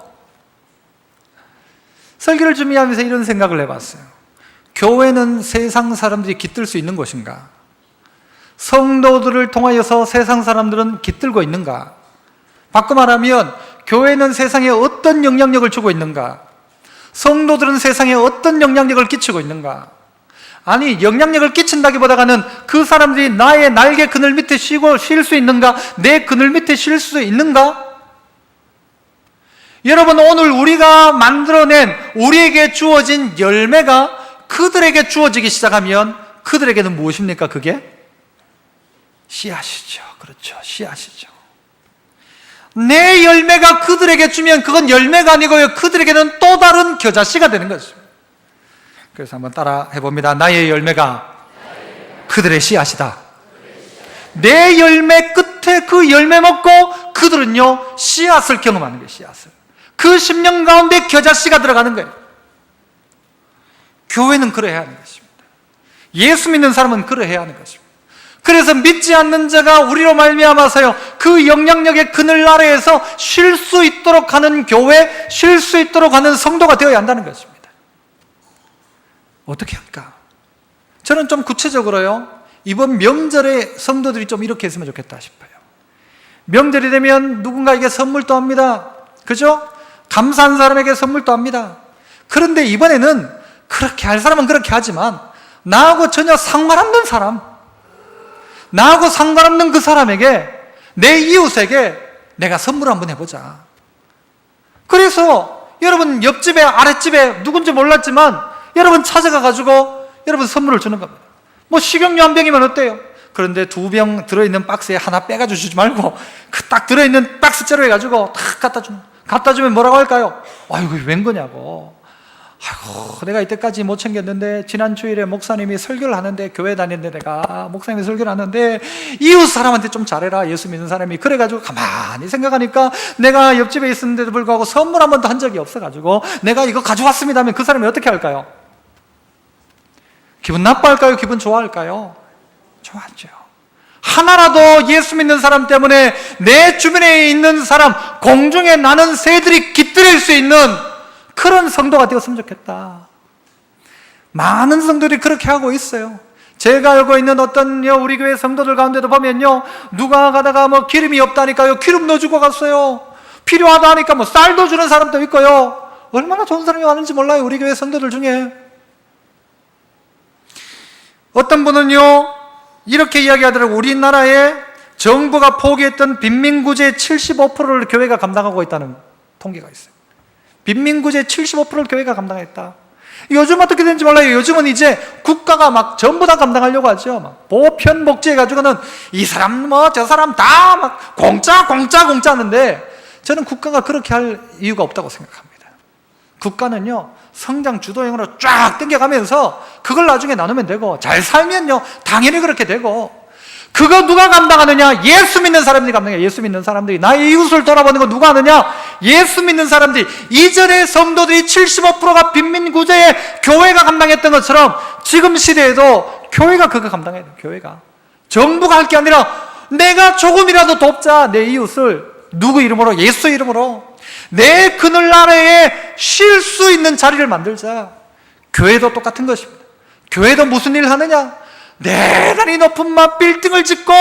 설교를 준비하면서 이런 생각을 해봤어요. 교회는 세상 사람들이 깃들 수 있는 곳인가? 성도들을 통하여서 세상 사람들은 깃들고 있는가? 바꿔 말하면 교회는 세상에 어떤 영향력을 주고 있는가? 성도들은 세상에 어떤 영향력을 끼치고 있는가? 아니, 영향력을 끼친다기보다는 그 사람들이 나의 날개 그늘 밑에 쉬고 쉴 수 있는가? 내 그늘 밑에 쉴 수 있는가? 여러분, 오늘 우리가 만들어낸, 우리에게 주어진 열매가 그들에게 주어지기 시작하면 그들에게는 무엇입니까? 그게? 씨앗이죠. 그렇죠. 씨앗이죠. 내 열매가 그들에게 주면 그건 열매가 아니고요, 그들에게는 또 다른 겨자씨가 되는 것입니다. 그래서 한번 따라 해봅니다. 나의 열매가 그들의 씨앗이다. 내 열매 끝에 그 열매 먹고 그들은요, 씨앗을 경험하는 거예요. 씨앗을. 그 심령 가운데 겨자씨가 들어가는 거예요. 교회는 그래야 하는 것입니다. 예수 믿는 사람은 그래야 하는 것입니다. 그래서 믿지 않는 자가 우리로 말미암아서요, 그 영향력의 그늘 아래에서 쉴 수 있도록 하는 교회, 쉴 수 있도록 하는 성도가 되어야 한다는 것입니다. 어떻게 할까? 저는 좀 구체적으로요, 이번 명절에 성도들이 좀 이렇게 했으면 좋겠다 싶어요. 명절이 되면 누군가에게 선물도 합니다. 그죠? 감사한 사람에게 선물도 합니다. 그런데 이번에는 그렇게 할 사람은 그렇게 하지만, 나하고 전혀 상관없는 사람, 나하고 상관없는 그 사람에게, 내 이웃에게 내가 선물 한번 해보자. 그래서 여러분 옆집에 아랫집에 누군지 몰랐지만 여러분 찾아가가지고 여러분 선물을 주는 겁니다. 뭐 식용유 한 병이면 어때요? 그런데 2병 들어있는 박스에 하나 빼가지고 주지 말고 그 딱 들어있는 박스째로 해가지고 탁 갖다 주면 뭐라고 할까요? 이거 웬 거냐고. 아이고, 내가 이때까지 못 챙겼는데 지난 주일에 목사님이 설교를 하는데, 교회 다니는데 내가 목사님이 설교를 하는데 이웃 사람한테 좀 잘해라, 예수 믿는 사람이. 그래가지고 가만히 생각하니까 내가 옆집에 있었는데도 불구하고 선물 한 번도 한 적이 없어가지고 내가 이거 가져왔습니다 하면 그 사람이 어떻게 할까요? 기분 나빠할까요? 기분 좋아할까요? 좋아하죠. 하나라도 예수 믿는 사람 때문에 내 주변에 있는 사람, 공중에 나는 새들이 깃들일 수 있는 그런 성도가 되었으면 좋겠다. 많은 성도들이 그렇게 하고 있어요. 제가 알고 있는 어떤 우리 교회 성도들 가운데도 보면요, 누가 가다가 뭐 기름이 없다니까요, 기름 넣어주고 갔어요. 필요하다 하니까 뭐 쌀도 주는 사람도 있고요. 얼마나 좋은 사람이 많은지 몰라요, 우리 교회 성도들 중에. 어떤 분은요, 이렇게 이야기하더라고요. 우리나라에 정부가 포기했던 빈민구제 75%를 교회가 감당하고 있다는 통계가 있어요. 빈민구제 75%를 교회가 감당했다. 요즘 어떻게 되는지 몰라요. 요즘은 이제 국가가 막 전부 다 감당하려고 하죠. 막 보편 복지해가지고는 이 사람 뭐 저 사람 다 막 공짜 하는데, 저는 국가가 그렇게 할 이유가 없다고 생각합니다. 국가는요, 성장 주도형으로 쫙 당겨가면서 그걸 나중에 나누면 되고, 잘 살면요 당연히 그렇게 되고, 그거 누가 감당하느냐? 예수 믿는 사람들이 감당해요. 예수 믿는 사람들이. 나의 이웃을 돌아보는 거 누가 하느냐? 예수 믿는 사람들이. 이전에 성도들이 75%가 빈민구제에 교회가 감당했던 것처럼 지금 시대에도 교회가 그거 감당해야 돼요. 교회가. 정부가 할 게 아니라 내가 조금이라도 돕자. 내 이웃을. 누구 이름으로? 예수 이름으로. 내 그늘 아래에 쉴 수 있는 자리를 만들자. 교회도 똑같은 것입니다. 교회도 무슨 일을 하느냐? 대단히 높은 빌딩을 짓고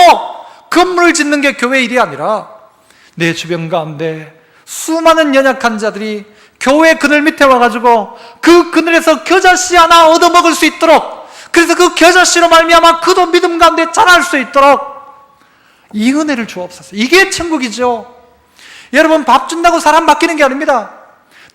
건물을 짓는 게 교회 일이 아니라, 내 주변 가운데 수많은 연약한 자들이 교회 그늘 밑에 와가지고 그 그늘에서 겨자씨 하나 얻어먹을 수 있도록, 그래서 그 겨자씨로 말미암아 그도 믿음 가운데 자랄 수 있도록 이 은혜를 주옵소서. 이게 천국이죠. 여러분, 밥 준다고 사람 바뀌는 게 아닙니다.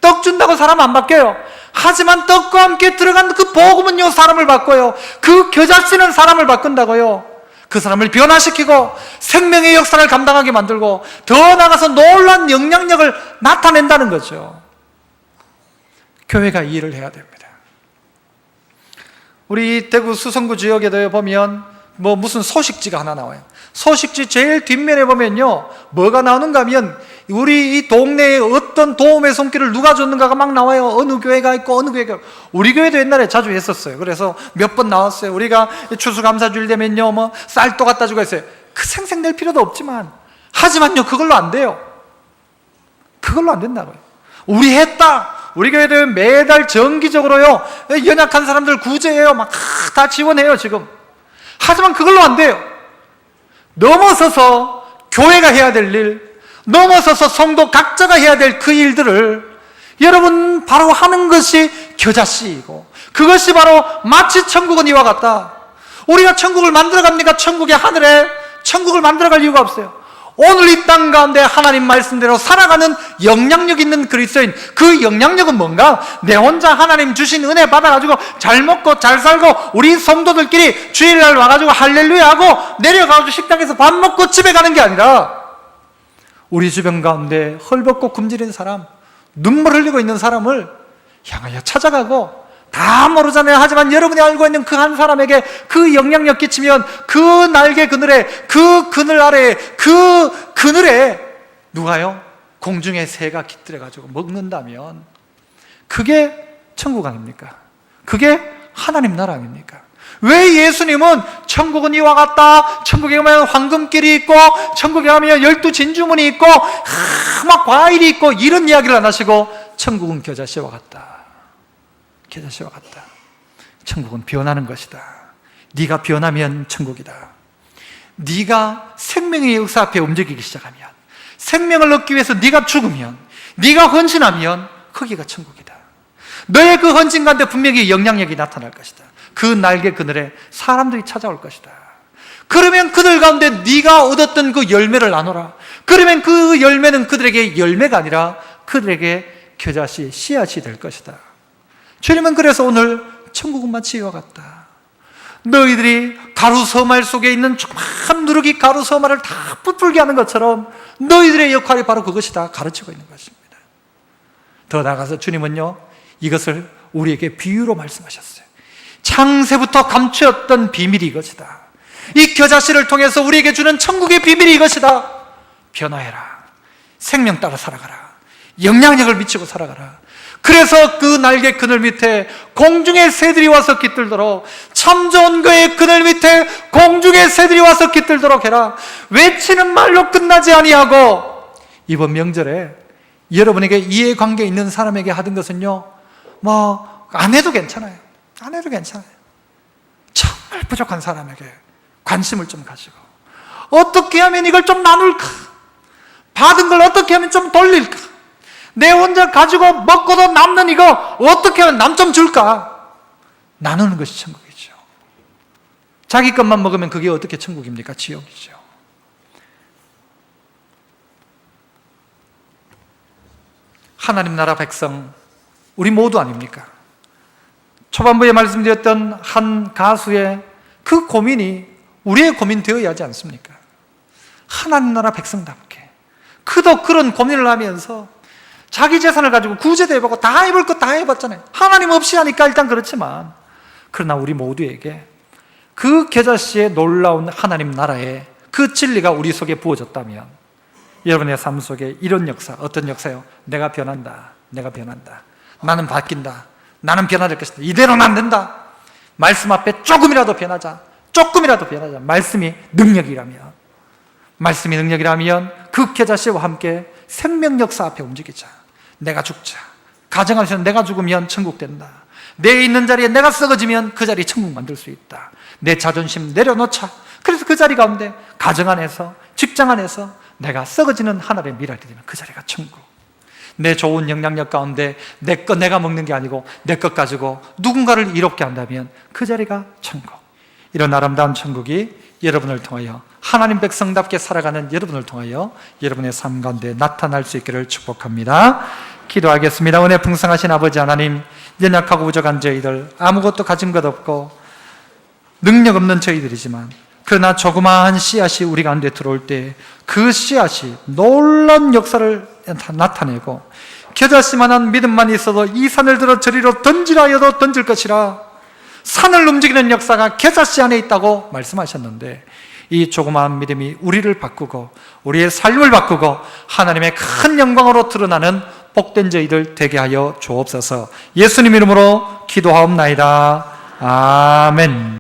떡 준다고 사람 안 바뀌어요. 하지만 떡과 함께 들어간 그 복음은요, 사람을 바꿔요. 그 겨자씨는 사람을 바꾼다고요. 그 사람을 변화시키고 생명의 역사를 감당하게 만들고 더 나아가서 놀라운 영향력을 나타낸다는 거죠. 교회가 이 일을 해야 됩니다. 우리 대구 수성구 지역에도 보면 무슨 소식지가 하나 나와요. 소식지 제일 뒷면에 보면요, 뭐가 나오는가 하면 우리 이 동네에 어떤 도움의 손길을 누가 줬는가가 막 나와요. 어느 교회가 있고 어느 교회가. 우리 교회도 옛날에 자주 했었어요. 그래서 몇 번 나왔어요. 우리가 추수감사주일 되면요, 쌀도 갖다 주고 했어요. 그 생색낼 필요도 없지만, 하지만요, 그걸로 안 돼요. 그걸로 안 된다고요. 우리 했다. 우리 교회도 매달 정기적으로요, 연약한 사람들 구제해요. 막 다 지원해요, 지금. 하지만 그걸로 안 돼요. 넘어서서 교회가 해야 될 일, 넘어서서 성도 각자가 해야 될 그 일들을 여러분 바로 하는 것이 겨자씨이고, 그것이 바로 마치 천국은 이와 같다. 우리가 천국을 만들어갑니까? 천국의 하늘에 천국을 만들어갈 이유가 없어요. 오늘 이 땅 가운데 하나님 말씀대로 살아가는 영향력 있는 그리스도인, 그 영향력은 뭔가? 내 혼자 하나님 주신 은혜 받아가지고 잘 먹고 잘 살고 우리 성도들끼리 주일날 와가지고 할렐루야 하고 내려가가지고 식당에서 밥 먹고 집에 가는 게 아니라, 우리 주변 가운데 헐벗고 굶주린 사람, 눈물 흘리고 있는 사람을 향하여 찾아가고, 다 모르잖아요. 하지만 여러분이 알고 있는 그 한 사람에게 그 영향력 끼치면, 그 날개 그늘에, 그 그늘 아래에, 그 그늘에 누가요? 공중에 새가 깃들여가지고 먹는다면 그게 천국 아닙니까? 그게 하나님 나라 아닙니까? 왜 예수님은 천국은 이와 같다, 천국에 가면 황금길이 있고 천국에 가면 12진주문이 있고 막 과일이 있고 이런 이야기를 안 하시고, 천국은 겨자씨와 같다, 겨자씨와 같다, 천국은 변하는 것이다, 네가 변하면 천국이다, 네가 생명의 역사 앞에 움직이기 시작하면, 생명을 얻기 위해서 네가 죽으면, 네가 헌신하면 거기가 천국이다. 너의 그 헌신 가운데 분명히 영향력이 나타날 것이다. 그 날개 그늘에 사람들이 찾아올 것이다. 그러면 그들 가운데 네가 얻었던 그 열매를 나눠라. 그러면 그 열매는 그들에게 열매가 아니라 그들에게 겨자씨, 씨앗이 될 것이다. 주님은 그래서 오늘 천국은 마치 이와 같다. 너희들이 가루 서말 속에 있는 조그만 누룩이 가루 서말을 다 부풀게 하는 것처럼 너희들의 역할이 바로 그것이다 가르치고 있는 것입니다. 더 나아가서 주님은요, 이것을 우리에게 비유로 말씀하셨어요. 창세부터 감추었던 비밀이 이것이다. 이 겨자씨를 통해서 우리에게 주는 천국의 비밀이 이것이다. 변화해라. 생명 따라 살아가라. 영향력을 미치고 살아가라. 그래서 그 날개 그늘 밑에 공중의 새들이 와서 깃들도록, 참 좋은 거의 그늘 밑에 공중의 새들이 와서 깃들도록 해라. 외치는 말로 끝나지 아니하고, 이번 명절에 여러분에게 이해관계 있는 사람에게 하던 것은요, 안 해도 괜찮아요. 안 해도 괜찮아요. 정말 부족한 사람에게 관심을 좀 가지고, 어떻게 하면 이걸 좀 나눌까? 받은 걸 어떻게 하면 좀 돌릴까? 내 혼자 가지고 먹고도 남는 이거 어떻게 하면 남 좀 줄까? 나누는 것이 천국이죠. 자기 것만 먹으면 그게 어떻게 천국입니까? 지옥이죠. 하나님 나라 백성, 우리 모두 아닙니까? 초반부에 말씀드렸던 한 가수의 그 고민이 우리의 고민 되어야 하지 않습니까? 하나님 나라 백성답게 그도 그런 고민을 하면서 자기 재산을 가지고 구제도 해보고 다 해볼 것 다 해봤잖아요. 하나님 없이 하니까 일단 그렇지만, 그러나 우리 모두에게 그 겨자씨의 놀라운 하나님 나라의 그 진리가 우리 속에 부어졌다면, 여러분의 삶 속에 이런 역사, 어떤 역사요? 내가 변한다. 내가 변한다. 나는 바뀐다. 나는 변화될 것이다. 이대로는 안 된다. 말씀 앞에 조금이라도 변하자. 조금이라도 변하자. 말씀이 능력이라면, 말씀이 능력이라면 그 겨자씨와 함께 생명 역사 앞에 움직이자. 내가 죽자. 가정하면서 내가 죽으면 천국 된다. 내 있는 자리에 내가 썩어지면 그 자리 천국 만들 수 있다. 내 자존심 내려놓자. 그래서 그 자리 가운데 가정 안에서, 직장 안에서 내가 썩어지는 하나님의 미랄이 되면 그 자리가 천국. 내 좋은 영향력 가운데 내 것 내가 먹는 게 아니고 내 것 가지고 누군가를 이롭게 한다면 그 자리가 천국. 이런 아름다운 천국이 여러분을 통하여, 하나님 백성답게 살아가는 여러분을 통하여 여러분의 삶 가운데 나타날 수 있기를 축복합니다. 기도하겠습니다. 은혜 풍성하신 아버지 하나님, 연약하고 부족한 저희들, 아무것도 가진 것 없고 능력 없는 저희들이지만, 그러나 조그마한 씨앗이 우리 가운데 들어올 때 그 씨앗이 놀라운 역사를 나타내고, 겨자씨만한 믿음만 있어도 이 산을 들어 저리로 던지라 하여도 던질 것이라, 산을 움직이는 역사가 겨자씨 안에 있다고 말씀하셨는데, 이 조그마한 믿음이 우리를 바꾸고 우리의 삶을 바꾸고 하나님의 큰 영광으로 드러나는 복된 저희들 되게 하여 주옵소서. 예수님 이름으로 기도하옵나이다. 아멘.